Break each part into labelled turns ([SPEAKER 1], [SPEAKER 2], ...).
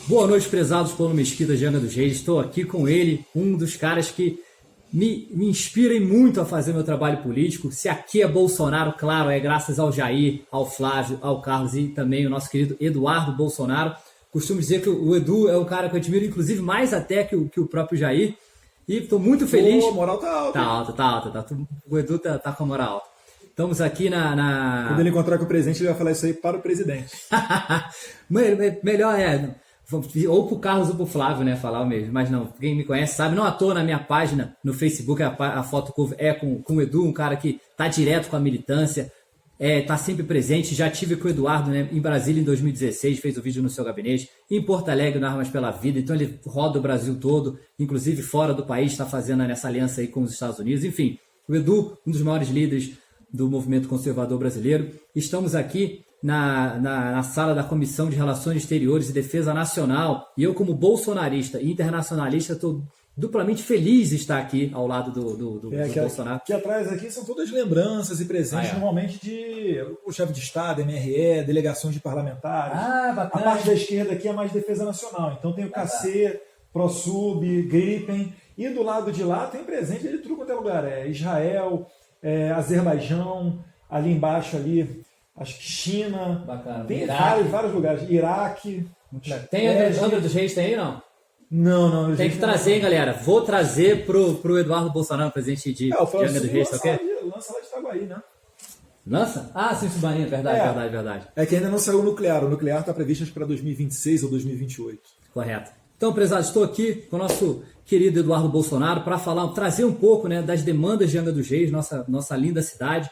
[SPEAKER 1] Boa noite, prezados Paulo Mesquita de Angra dos Reis. Estou aqui com ele, um dos caras que me inspirem muito a fazer meu trabalho político. Se aqui é Bolsonaro, claro, é graças ao Jair, ao Flávio, ao Carlos e também o nosso querido Eduardo Bolsonaro. Costumo dizer que o Edu é um cara que eu admiro, inclusive mais até que o próprio Jair. E estou muito feliz.
[SPEAKER 2] A moral tá alta.
[SPEAKER 1] Tá alta. O Edu tá com a moral alta. Estamos aqui
[SPEAKER 2] Quando ele encontrar com o presidente, ele vai falar isso aí para o presidente.
[SPEAKER 1] Melhor ou pro Carlos ou pro Flávio, né, falar o mesmo, mas não, quem me conhece sabe, não à toa na minha página no Facebook a foto é com o Edu, um cara que tá direto com a militância, tá sempre presente. Já tive com o Eduardo, né, em Brasília em 2016, fez o vídeo no seu gabinete, em Porto Alegre no Armas pela Vida, então ele roda o Brasil todo, inclusive fora do país, está fazendo nessa aliança aí com os Estados Unidos. Enfim, o Edu, um dos maiores líderes do movimento conservador brasileiro. Estamos aqui na sala da Comissão de Relações Exteriores e Defesa Nacional, e eu, como bolsonarista e internacionalista, estou duplamente feliz de estar aqui ao lado do Bolsonaro.
[SPEAKER 2] Aqui atrás aqui são todas lembranças e presentes, normalmente de o chefe de Estado, MRE, delegações de parlamentares.
[SPEAKER 1] Bacana.
[SPEAKER 2] A parte da esquerda aqui é mais defesa nacional, então tem o KC, ProSub, Gripen, e do lado de lá tem presente de tudo quanto é lugar, Israel, Azerbaijão, ali embaixo ali, acho que China.
[SPEAKER 1] Bacana.
[SPEAKER 2] Tem vários lugares. Iraque.
[SPEAKER 1] Tem Angra dos Reis, tem aí não?
[SPEAKER 2] Não.
[SPEAKER 1] Tem que trazer, hein, galera. Vou trazer pro Eduardo Bolsonaro, presidente de Angra dos Reis, tá ok?
[SPEAKER 2] Lança lá de Itaguaí, né?
[SPEAKER 1] Lança? Sim, Submarino, verdade.
[SPEAKER 2] É que ainda não saiu o nuclear. O nuclear está previsto para 2026 ou 2028.
[SPEAKER 1] Correto. Então, prezados, estou aqui com o nosso querido Eduardo Bolsonaro para trazer um pouco, né, das demandas de Angra dos Reis, nossa linda cidade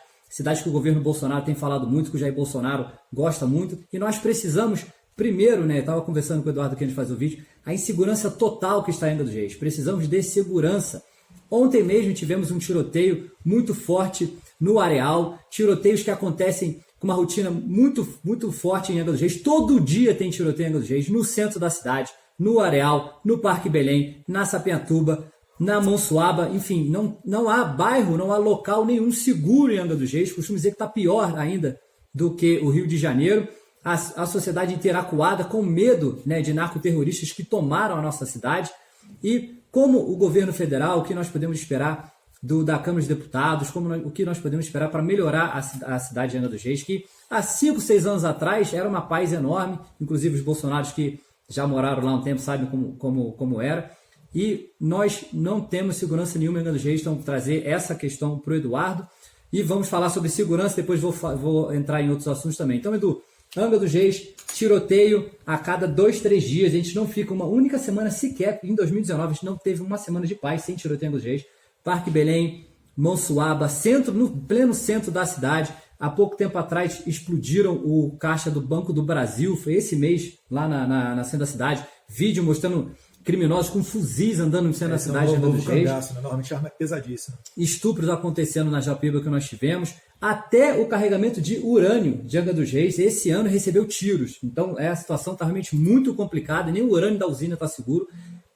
[SPEAKER 1] que o governo Bolsonaro tem falado muito, que o Jair Bolsonaro gosta muito, e nós precisamos, primeiro, né, estava conversando com o Eduardo aqui antes de fazer o vídeo, a insegurança total que está em Angra dos Reis. Precisamos de segurança. Ontem mesmo tivemos um tiroteio muito forte no Areal, tiroteios que acontecem com uma rotina muito, muito forte em Angra dos Reis. Todo dia tem tiroteio em Angra dos Reis, no centro da cidade, no Areal, no Parque Belém, na Sapiatuba, na Monsuaba, enfim, não há bairro, não há local nenhum seguro em Angra dos Reis. Costumo dizer que está pior ainda do que o Rio de Janeiro. A sociedade inteira acuada, com medo, né, de narcoterroristas que tomaram a nossa cidade. E como o governo federal, o que nós podemos esperar da Câmara dos Deputados, o que nós podemos esperar para melhorar a cidade de Angra dos Reis, que há 5, 6 anos atrás era uma paz enorme, inclusive os bolsonaros que já moraram lá um tempo sabem como era. E nós não temos segurança nenhuma em Angra dos Reis, então trazer essa questão para o Eduardo. E vamos falar sobre segurança, depois vou entrar em outros assuntos também. Então, Edu, Angra dos Reis, tiroteio a cada 2, 3 dias. A gente não fica uma única semana sequer. Em 2019, a gente não teve uma semana de paz sem tiroteio em Angra dos Reis. Parque Belém, Monsuaba, no pleno centro da cidade. Há pouco tempo atrás explodiram o caixa do Banco do Brasil. Foi esse mês lá na centro da cidade. Vídeo mostrando criminosos com fuzis andando no centro da cidade de Angra dos Reis.
[SPEAKER 2] Normalmente a arma é pesadíssima.
[SPEAKER 1] Estupros acontecendo na Japiba que nós tivemos. Até o carregamento de urânio de Angra dos Reis esse ano recebeu tiros. Então a situação está realmente muito complicada. Nem o urânio da usina está seguro.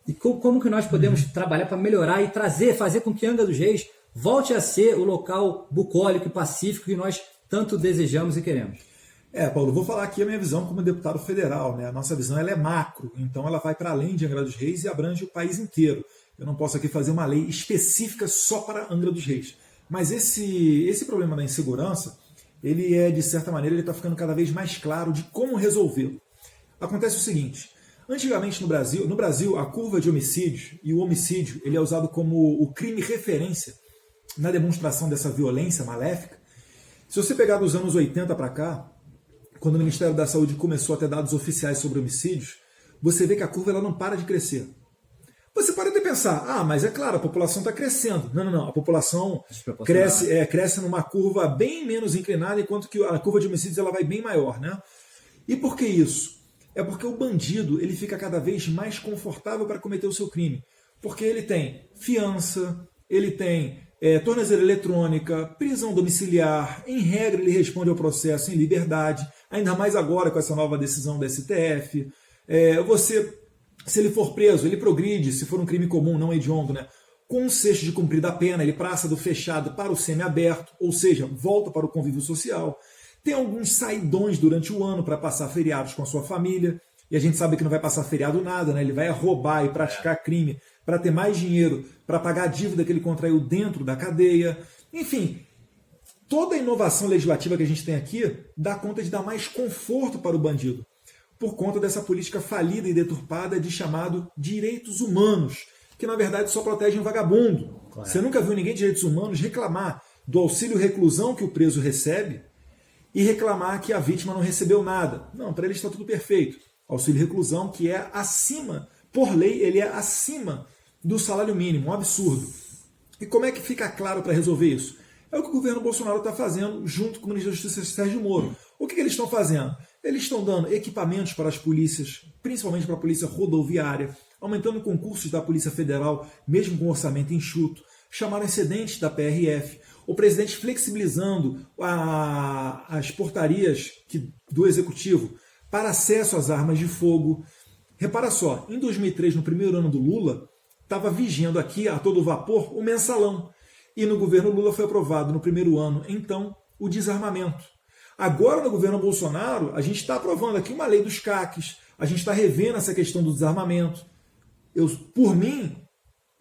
[SPEAKER 1] E como que nós podemos trabalhar para melhorar e fazer com que Angra dos Reis volte a ser o local bucólico e pacífico que nós tanto desejamos e queremos?
[SPEAKER 2] Paulo, vou falar aqui a minha visão como deputado federal, né? A nossa visão ela é macro, então ela vai para além de Angra dos Reis e abrange o país inteiro. Eu não posso aqui fazer uma lei específica só para Angra dos Reis. Mas esse problema da insegurança, ele de certa maneira, ele está ficando cada vez mais claro de como resolvê-lo. Acontece o seguinte, antigamente no Brasil, a curva de homicídios e o homicídio, ele é usado como o crime referência na demonstração dessa violência maléfica. Se você pegar dos anos 80 para cá, quando o Ministério da Saúde começou a ter dados oficiais sobre homicídios, você vê que a curva ela não para de crescer. Você pode até pensar, mas é claro, a população está crescendo. Não, a população cresce numa curva bem menos inclinada, enquanto que a curva de homicídios ela vai bem maior, né? E por que isso? É porque o bandido ele fica cada vez mais confortável para cometer o seu crime. Porque ele tem fiança, ele tem tornozeleira eletrônica, prisão domiciliar, em regra ele responde ao processo em liberdade, ainda mais agora com essa nova decisão da STF. Se ele for preso, ele progride, se for um crime comum, não hediondo, né? Com um sexto de cumprida a pena, ele passa do fechado para o semiaberto, ou seja, volta para o convívio social. Tem alguns saidões durante o ano para passar feriados com a sua família. e a gente sabe que não vai passar feriado nada, né? Ele vai roubar e praticar crime para ter mais dinheiro, para pagar a dívida que ele contraiu dentro da cadeia. Enfim, toda a inovação legislativa que a gente tem aqui dá conta de dar mais conforto para o bandido, por conta dessa política falida e deturpada de chamado direitos humanos, que na verdade só protegem o vagabundo. Correto. Você nunca viu ninguém de direitos humanos reclamar do auxílio reclusão que o preso recebe e reclamar que a vítima não recebeu nada. Não, para ele está tudo perfeito. Auxílio reclusão que é acima, por lei, ele é acima do salário mínimo, um absurdo. E como é que fica claro para resolver isso? É o que o governo Bolsonaro está fazendo junto com o ministro da Justiça Sérgio Moro. O que eles estão fazendo? Eles estão dando equipamentos para as polícias, principalmente para a polícia rodoviária, aumentando concursos da Polícia Federal, mesmo com orçamento enxuto, chamaram excedentes da PRF, o presidente flexibilizando as portarias do Executivo para acesso às armas de fogo. Repara só, em 2003, no primeiro ano do Lula, estava vigiando aqui a todo vapor o mensalão. E no governo Lula foi aprovado no primeiro ano, então, o desarmamento. Agora, no governo Bolsonaro, a gente está aprovando aqui uma lei dos CACs, a gente está revendo essa questão do desarmamento. Por mim,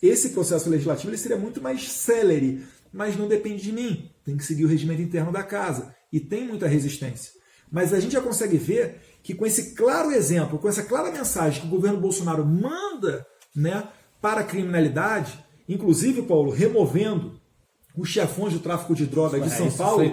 [SPEAKER 2] esse processo legislativo ele seria muito mais célere, mas não depende de mim. Tem que seguir o regimento interno da casa. E tem muita resistência. Mas a gente já consegue ver que com esse claro exemplo, com essa clara mensagem que o governo Bolsonaro manda, né, para a criminalidade, inclusive, Paulo, removendo os chefões do tráfico de droga de São Paulo,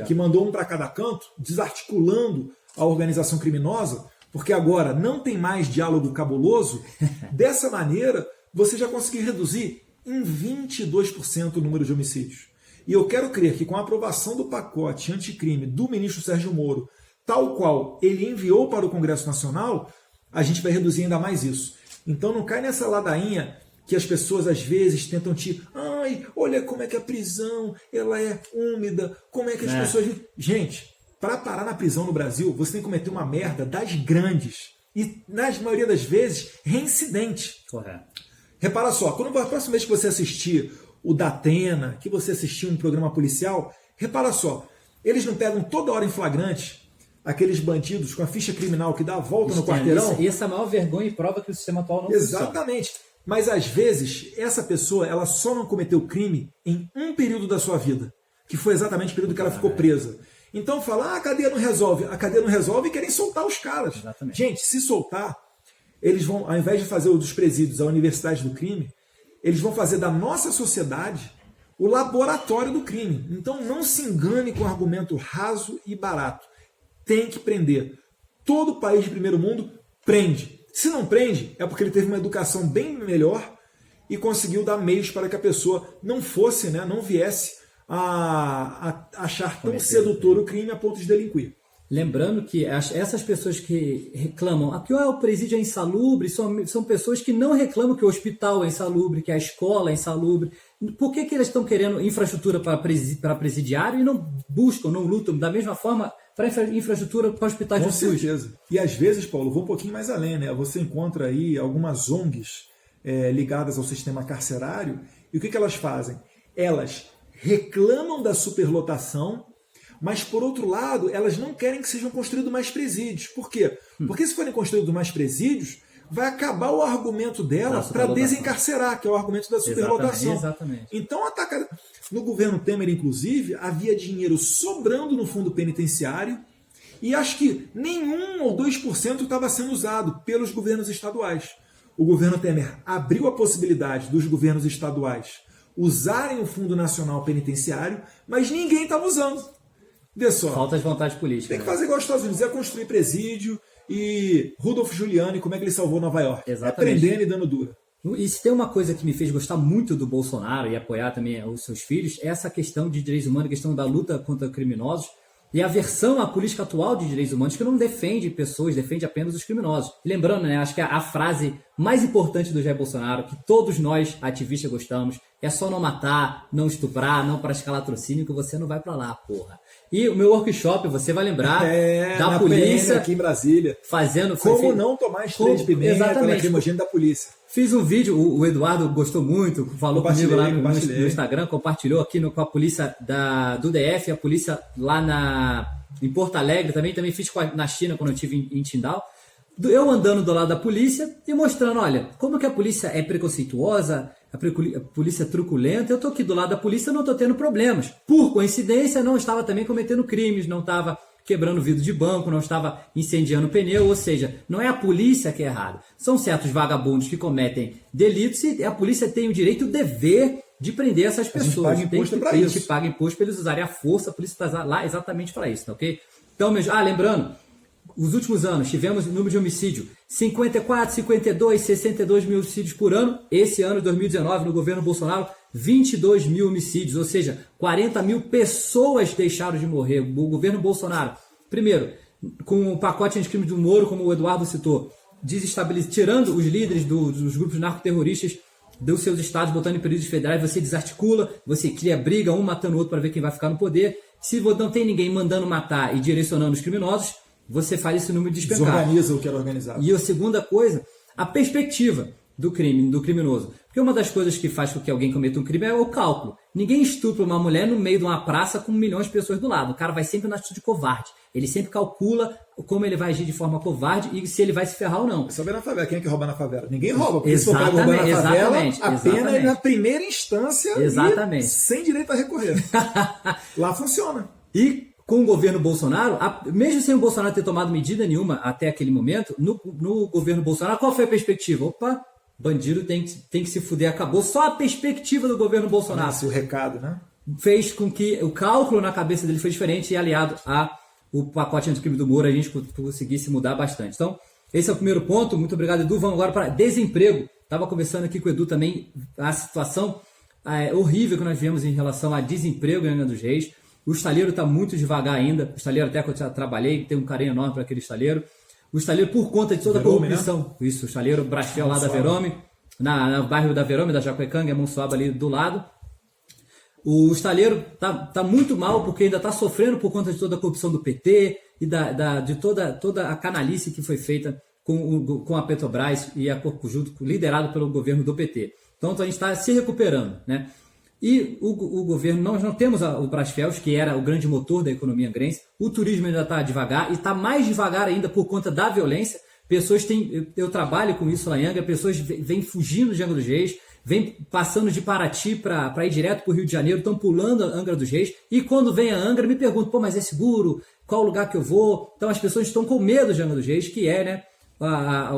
[SPEAKER 2] que mandou um para cada canto, desarticulando a organização criminosa, porque agora não tem mais diálogo cabuloso, dessa maneira você já conseguiu reduzir em 22% o número de homicídios. E eu quero crer que com a aprovação do pacote anticrime do ministro Sérgio Moro, tal qual ele enviou para o Congresso Nacional, a gente vai reduzir ainda mais isso. Então não cai nessa ladainha que as pessoas às vezes tentam ai, olha como é que a prisão ela é úmida, como é que as pessoas... Gente, para parar na prisão no Brasil, você tem que cometer uma merda das grandes. E, na maioria das vezes, reincidente.
[SPEAKER 1] Correto.
[SPEAKER 2] Repara só, quando a próxima vez que você assistir o Datena, que você assistir um programa policial, repara só, eles não pegam toda hora em flagrante aqueles bandidos com a ficha criminal que dá a volta no quarteirão?
[SPEAKER 1] E essa é a maior vergonha e prova que o sistema atual não funciona.
[SPEAKER 2] Exatamente. Mas, às vezes, essa pessoa ela só não cometeu crime em um período da sua vida, que foi exatamente o período que ela ficou presa. Então fala, a cadeia não resolve. A cadeia não resolve e querem soltar os caras.
[SPEAKER 1] Exatamente. Gente,
[SPEAKER 2] se soltar, eles vão, ao invés de fazer dos presídios a universidade do crime, eles vão fazer da nossa sociedade o laboratório do crime. Então não se engane com argumento raso e barato. Tem que prender. Todo país de primeiro mundo prende. Se não prende, é porque ele teve uma educação bem melhor e conseguiu dar meios para que a pessoa não fosse, não viesse a achar tão sedutor o crime a ponto de delinquir.
[SPEAKER 1] Lembrando que essas pessoas que reclamam que o presídio é insalubre são pessoas que não reclamam que o hospital é insalubre, que a escola é insalubre. Por que eles estão querendo infraestrutura para presidiário e não buscam, não lutam da mesma forma para infraestrutura para hospitais do SUS?
[SPEAKER 2] Com certeza. E às vezes, Paulo, vou um pouquinho mais além, né? Você encontra aí algumas ONGs ligadas ao sistema carcerário e o que elas fazem? Elas reclamam da superlotação, mas, por outro lado, elas não querem que sejam construídos mais presídios. Por quê? Porque se forem construídos mais presídios, vai acabar o argumento dela para desencarcerar, que é o argumento da superlotação.
[SPEAKER 1] Exatamente.
[SPEAKER 2] Então, no governo Temer, inclusive, havia dinheiro sobrando no fundo penitenciário e acho que nem 1 ou 2% estava sendo usado pelos governos estaduais. O governo Temer abriu a possibilidade dos governos estaduais usarem o Fundo Nacional Penitenciário, mas ninguém estava usando. Vê só.
[SPEAKER 1] Falta de vontade política.
[SPEAKER 2] Tem que fazer igual os Estados Unidos, é construir presídio. E Rudolph Giuliani, como é que ele salvou Nova York?
[SPEAKER 1] Exatamente.
[SPEAKER 2] É prendendo e dando dura.
[SPEAKER 1] E se tem uma coisa que me fez gostar muito do Bolsonaro e apoiar também os seus filhos, é essa questão de direitos humanos, a questão da luta contra criminosos e a versão à política atual de direitos humanos que não defende pessoas, defende apenas os criminosos. E lembrando, acho que a frase mais importante do Jair Bolsonaro, que todos nós, ativistas, gostamos, é só não matar, não estuprar, não praticar latrocínio, que você não vai pra lá, porra. E o meu workshop, você vai lembrar da polícia
[SPEAKER 2] aqui em Brasília,
[SPEAKER 1] fazendo
[SPEAKER 2] como não tomar spray de pimenta, lacrimogêneo da polícia.
[SPEAKER 1] Fiz um vídeo, o Eduardo gostou muito, falou comigo lá no Instagram, compartilhou aqui com a polícia do DF, a polícia lá em Porto Alegre, também fiz na China quando eu estive em Qingdao. eu andando do lado da polícia e mostrando, olha, como que a polícia é preconceituosa, a polícia é truculenta, eu estou aqui do lado da polícia e não estou tendo problemas. Por coincidência, não estava também cometendo crimes, não estava quebrando vidro de banco, não estava incendiando pneu, ou seja, não é a polícia que é errada. São certos vagabundos que cometem delitos e a polícia tem o direito, o dever de prender essas pessoas.
[SPEAKER 2] A gente paga imposto para isso.
[SPEAKER 1] A gente paga imposto para eles usarem a força, a polícia está lá exatamente para isso, tá ok? Então, lembrando, os últimos anos tivemos número de homicídio 54, 52, 62 mil homicídios por ano. Esse ano, 2019, no governo Bolsonaro, 22 mil homicídios, ou seja, 40 mil pessoas deixaram de morrer. O governo Bolsonaro, primeiro, com o pacote anticrime do Moro, como o Eduardo citou, tirando os líderes dos grupos narcoterroristas dos seus estados, botando em períodos federais, você desarticula, você cria briga, um matando o outro para ver quem vai ficar no poder. Se não tem ninguém mandando matar e direcionando os criminosos, você faz esse número despencar.
[SPEAKER 2] Desorganiza o que era organizado.
[SPEAKER 1] E a segunda coisa, a perspectiva do criminoso. Porque uma das coisas que faz com que alguém cometa um crime é o cálculo. Ninguém estupra uma mulher no meio de uma praça com milhões de pessoas do lado. O cara vai sempre na atitude covarde. Ele sempre calcula como ele vai agir de forma covarde e se ele vai se ferrar ou não.
[SPEAKER 2] Só ver na favela. Quem é que rouba na favela? Ninguém rouba. Porque se for roubar na favela, a pena é na primeira instância e sem direito a recorrer. Lá funciona.
[SPEAKER 1] E com o governo Bolsonaro, mesmo sem o Bolsonaro ter tomado medida nenhuma até aquele momento, no governo Bolsonaro, qual foi a perspectiva? Opa, bandido tem que se fuder, acabou. Só a perspectiva do governo Bolsonaro.
[SPEAKER 2] Esse é o recado, né?
[SPEAKER 1] Fez com que o cálculo na cabeça dele foi diferente e aliado ao pacote anticrime do Moro, a gente conseguisse mudar bastante. Então, esse é o primeiro ponto. Muito obrigado, Edu. Vamos agora para desemprego. Estava conversando aqui com o Edu também, a situação horrível que nós vivemos em relação a desemprego em Angra dos Reis. O estaleiro está muito devagar ainda. O estaleiro, até que eu já trabalhei, tem um carinho enorme para aquele estaleiro. O estaleiro, por conta de toda a corrupção. Né? Isso, o estaleiro Brastel lá da Verome, no bairro da Verome, da Jacuecanga, Monsuaba ali do lado. O estaleiro tá muito mal porque ainda está sofrendo por conta de toda a corrupção do PT e de toda a canalice que foi feita com a Petrobras e a Corpo Junto, liderado pelo governo do PT. Então a gente está se recuperando, né? E o governo, nós não temos o Brasfels, que era o grande motor da economia angrense. O turismo ainda está devagar e está mais devagar ainda por conta da violência. Pessoas eu trabalho com isso lá em Angra, pessoas vêm fugindo de Angra dos Reis, vêm passando de Paraty para ir direto para o Rio de Janeiro, estão pulando a Angra dos Reis. E quando vem a Angra, me perguntam, pô, mas é seguro? Qual lugar que eu vou? Então as pessoas estão com medo de Angra dos Reis, que é, né,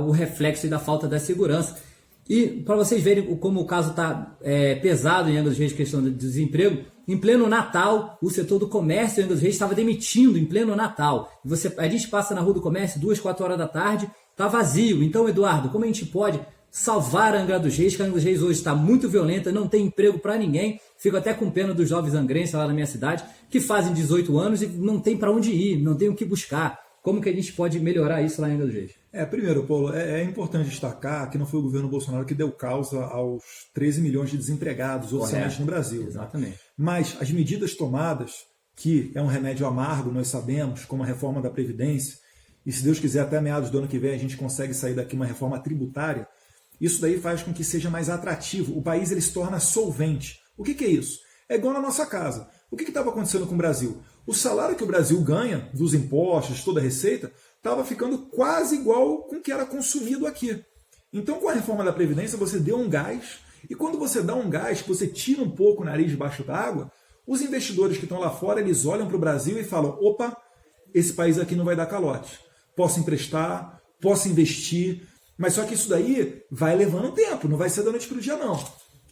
[SPEAKER 1] o reflexo da falta da segurança. E para vocês verem como o caso está pesado em Angra dos Reis, questão de desemprego, em pleno Natal, o setor do comércio em Angra dos Reis estava demitindo em pleno Natal. A gente passa na Rua do Comércio 2, 4 horas da tarde, está vazio. Então, Eduardo, como a gente pode salvar a Angra dos Reis, que a Angra dos Reis hoje está muito violenta, não tem emprego para ninguém. Fico até com pena dos jovens angrenses lá na minha cidade, que fazem 18 anos e não tem para onde ir, não tem o que buscar. Como que a gente pode melhorar isso lá em Angra dos Reis?
[SPEAKER 2] Primeiro, Paulo, é importante destacar que não foi o governo Bolsonaro que deu causa aos 13 milhões de desempregados oficialmente no Brasil.
[SPEAKER 1] Exatamente.
[SPEAKER 2] Né? Mas as medidas tomadas, que é um remédio amargo, nós sabemos, como a reforma da Previdência, e se Deus quiser até meados do ano que vem a gente consegue sair daqui uma reforma tributária, isso daí faz com que seja mais atrativo. O país ele se torna solvente. O que é isso? É igual na nossa casa. O que estava acontecendo com o Brasil? O salário que o Brasil ganha, dos impostos, toda a receita, estava ficando quase igual com o que era consumido aqui. Então, com a reforma da Previdência, você deu um gás, e quando você dá um gás, você tira um pouco o nariz debaixo d'água, os investidores que estão lá fora, eles olham para o Brasil e falam, opa, esse país aqui não vai dar calote. Posso emprestar, posso investir, mas só que isso daí vai levando tempo, não vai ser da noite para o dia, não.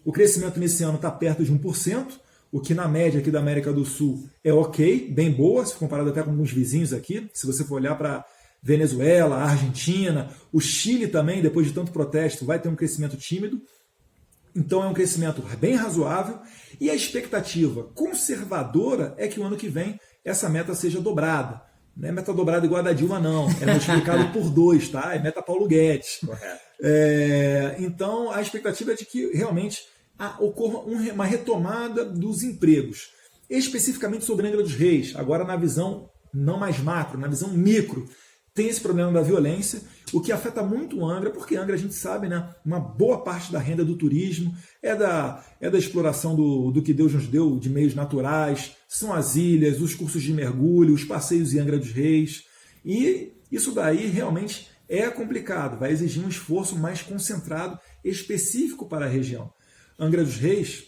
[SPEAKER 2] O crescimento nesse ano está perto de 1%, o que na média aqui da América do Sul é ok, bem boa, se comparado até com alguns vizinhos aqui. Se você for olhar para Venezuela, Argentina, o Chile também, depois de tanto protesto, vai ter um crescimento tímido. Então é um crescimento bem razoável. E a expectativa conservadora é que o ano que vem essa meta seja dobrada. Não é meta dobrada igual a da Dilma, não. É multiplicado por 2, tá? É meta Paulo Guedes. Então a expectativa é de que realmente ocorra uma retomada dos empregos, especificamente sobre Angra dos Reis, agora na visão não mais macro, na visão micro, tem esse problema da violência, o que afeta muito Angra, porque Angra, a gente sabe, né, uma boa parte da renda do turismo é da exploração do que Deus nos deu de meios naturais, são as ilhas, os cursos de mergulho, os passeios em Angra dos Reis, e isso daí realmente é complicado, vai exigir um esforço mais concentrado, específico para a região. Angra dos Reis,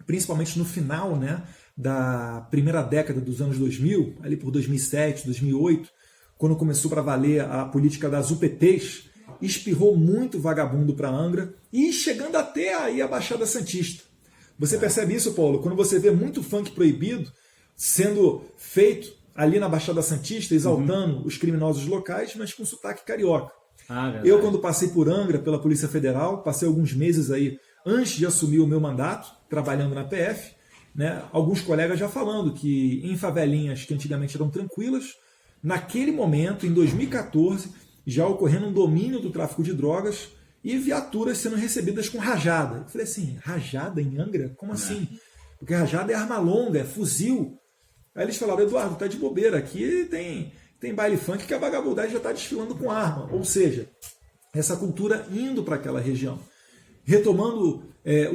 [SPEAKER 2] principalmente no final, né, da primeira década dos anos 2000, ali por 2007, 2008, quando começou para valer a política das UPPs, espirrou muito vagabundo para Angra e chegando até aí a Baixada Santista. Você percebe isso, Paulo, quando você vê muito funk proibido sendo feito ali na Baixada Santista, exaltando os criminosos locais, mas com sotaque carioca. Eu, quando passei por Angra pela Polícia Federal, passei alguns meses aí antes de assumir o meu mandato, trabalhando na PF, né, alguns colegas já falando que em favelinhas que antigamente eram tranquilas, naquele momento, em 2014, já ocorrendo um domínio do tráfico de drogas e viaturas sendo recebidas com rajada. Eu falei assim, rajada em Angra? Como assim? Porque rajada é arma longa, é fuzil. Aí eles falaram, Eduardo, tá de bobeira, aqui tem baile funk que a vagabundagem já está desfilando com arma. Ou seja, essa cultura indo para aquela região. Retomando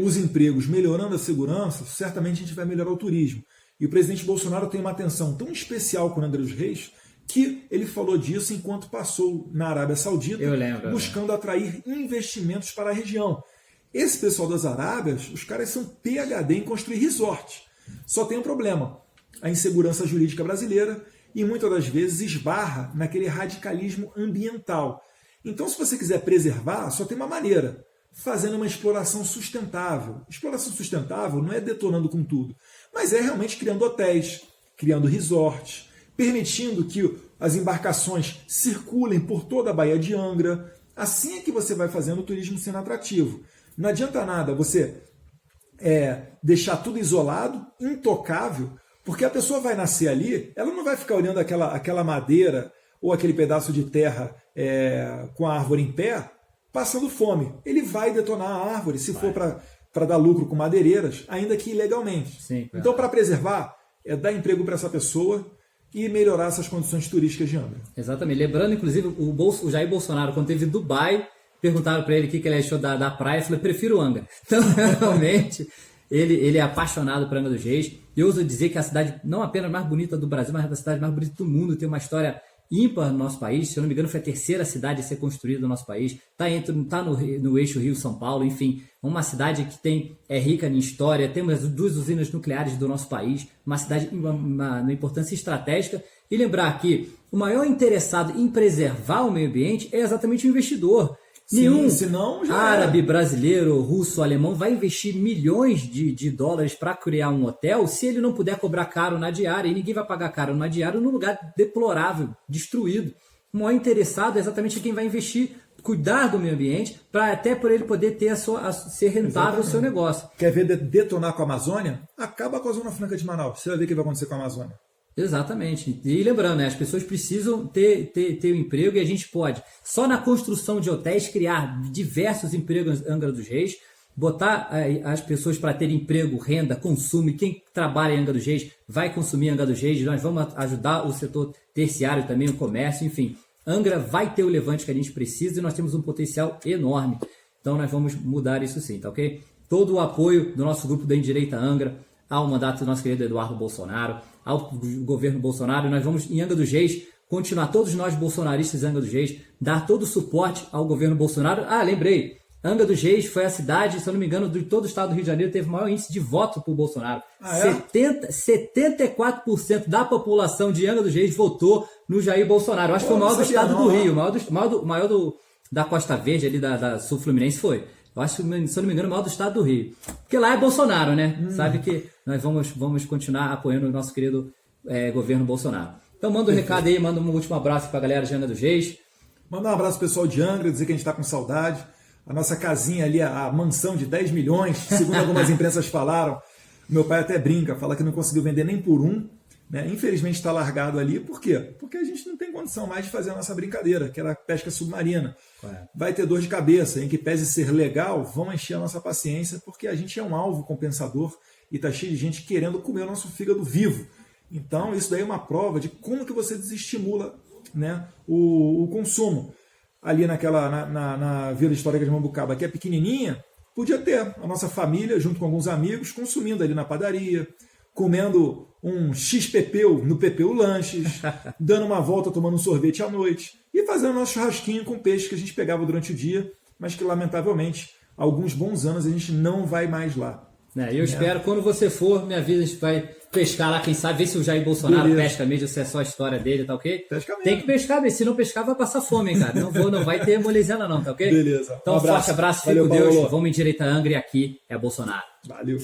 [SPEAKER 2] os empregos, melhorando a segurança, certamente a gente vai melhorar o turismo. E o presidente Bolsonaro tem uma atenção tão especial com o Angra dos Reis que ele falou disso enquanto passou na Arábia Saudita, buscando atrair investimentos para a região. Esse pessoal das Arábias, os caras são PhD em construir resort. Só tem um problema, a insegurança jurídica brasileira e muitas das vezes esbarra naquele radicalismo ambiental. Então, se você quiser preservar, só tem uma maneira, fazendo uma exploração sustentável. Exploração sustentável não é detonando com tudo, mas é realmente criando hotéis, criando resorts, permitindo que as embarcações circulem por toda a Baía de Angra. Assim é que você vai fazendo o turismo sendo atrativo. Não adianta nada você deixar tudo isolado, intocável, porque a pessoa vai nascer ali, ela não vai ficar olhando aquela madeira ou aquele pedaço de terra com a árvore em pé, passando fome. Ele vai detonar a árvore, se for para dar lucro com madeireiras, ainda que ilegalmente.
[SPEAKER 1] Sim,
[SPEAKER 2] então, para preservar, dar emprego para essa pessoa e melhorar essas condições turísticas de Angra.
[SPEAKER 1] Exatamente. Lembrando, inclusive, o Jair Bolsonaro, quando esteve em Dubai, perguntaram para ele o que ele achou da praia, eu falei, prefiro Angra. Então, realmente, ele é apaixonado por Angra dos Reis. E eu ouso dizer que é a cidade, não apenas mais bonita do Brasil, mas é a cidade mais bonita do mundo, tem uma história ímpar no nosso país. Se eu não me engano, foi a terceira cidade a ser construída no nosso país. Está no eixo Rio-São Paulo, enfim. Uma cidade que é rica em história, temos as 2 usinas nucleares do nosso país, uma cidade uma importância estratégica. E lembrar que o maior interessado em preservar o meio ambiente é exatamente o investidor. Nenhum árabe, brasileiro, russo, alemão vai investir milhões de dólares para criar um hotel se ele não puder cobrar caro na diária, e ninguém vai pagar caro na diária num lugar deplorável, destruído. O maior interessado é exatamente quem vai investir, cuidar do meio ambiente, até por ele poder ter ser rentável o seu negócio.
[SPEAKER 2] Quer ver detonar com a Amazônia? Acaba com a Zona Franca de Manaus. Você vai ver o que vai acontecer com a Amazônia.
[SPEAKER 1] Exatamente. E lembrando, as pessoas precisam ter o emprego, e a gente pode, só na construção de hotéis, criar diversos empregos em Angra dos Reis, botar as pessoas para ter emprego, renda, consumo, e quem trabalha em Angra dos Reis vai consumir em Angra dos Reis. Nós vamos ajudar o setor terciário também, o comércio, enfim. Angra vai ter o levante que a gente precisa e nós temos um potencial enorme. Então nós vamos mudar isso sim, tá ok? Todo o apoio do nosso grupo da Endireita Angra ao mandato do nosso querido Eduardo Bolsonaro, ao governo Bolsonaro. Nós vamos, em Angra dos Reis, continuar, todos nós bolsonaristas em Angra dos Reis, dar todo o suporte ao governo Bolsonaro. Lembrei, Angra dos Reis foi a cidade, se eu não me engano, de todo o estado do Rio de Janeiro, teve o maior índice de voto para o Bolsonaro. 74% da população de Angra dos Reis votou no Jair Bolsonaro. Eu acho que foi o maior do estado do Rio, o maior da Costa Verde, ali da Sul Fluminense foi. Eu acho que, se eu não me engano, o maior do estado do Rio. Porque lá é Bolsonaro, né? Sabe que nós vamos continuar apoiando o nosso querido governo Bolsonaro. Então manda um recado aí, manda um último abraço para a galera de Angra dos Reis.
[SPEAKER 2] Manda um abraço pessoal de Angra, dizer que a gente está com saudade. A nossa casinha ali, a mansão de 10 milhões, segundo algumas imprensas falaram. Meu pai até brinca, fala que não conseguiu vender nem por um. Né? Infelizmente está largado ali. Por quê? Porque a gente não tem condição mais de fazer a nossa brincadeira, que era a pesca submarina. Vai ter dor de cabeça, em que pese ser legal, vão encher a nossa paciência, porque a gente é um alvo compensador e está cheio de gente querendo comer o nosso fígado vivo. Então isso daí é uma prova de como que você desestimula, né, o consumo. Ali na Vila Histórica de Mambucaba, que é pequenininha, podia ter a nossa família, junto com alguns amigos, consumindo ali na padaria, comendo um XPPU no PPU Lanches, dando uma volta, tomando um sorvete à noite e fazendo nosso churrasquinho com peixe que a gente pegava durante o dia, mas que, lamentavelmente, há alguns bons anos a gente não vai mais lá.
[SPEAKER 1] Eu espero, quando você for, me avisa, a gente vai pescar lá, quem sabe, ver se o Jair Bolsonaro pesca mesmo, se é só a história dele, tá ok?
[SPEAKER 2] Pesca mesmo.
[SPEAKER 1] Tem que pescar, mas se não pescar, vai passar fome, hein, cara? Não vai ter molezena não, tá ok?
[SPEAKER 2] Beleza.
[SPEAKER 1] Então, um forte abraço, fique com Deus,
[SPEAKER 2] Paulo.
[SPEAKER 1] vamos endireitar a Angra e aqui é Bolsonaro.
[SPEAKER 2] Valeu.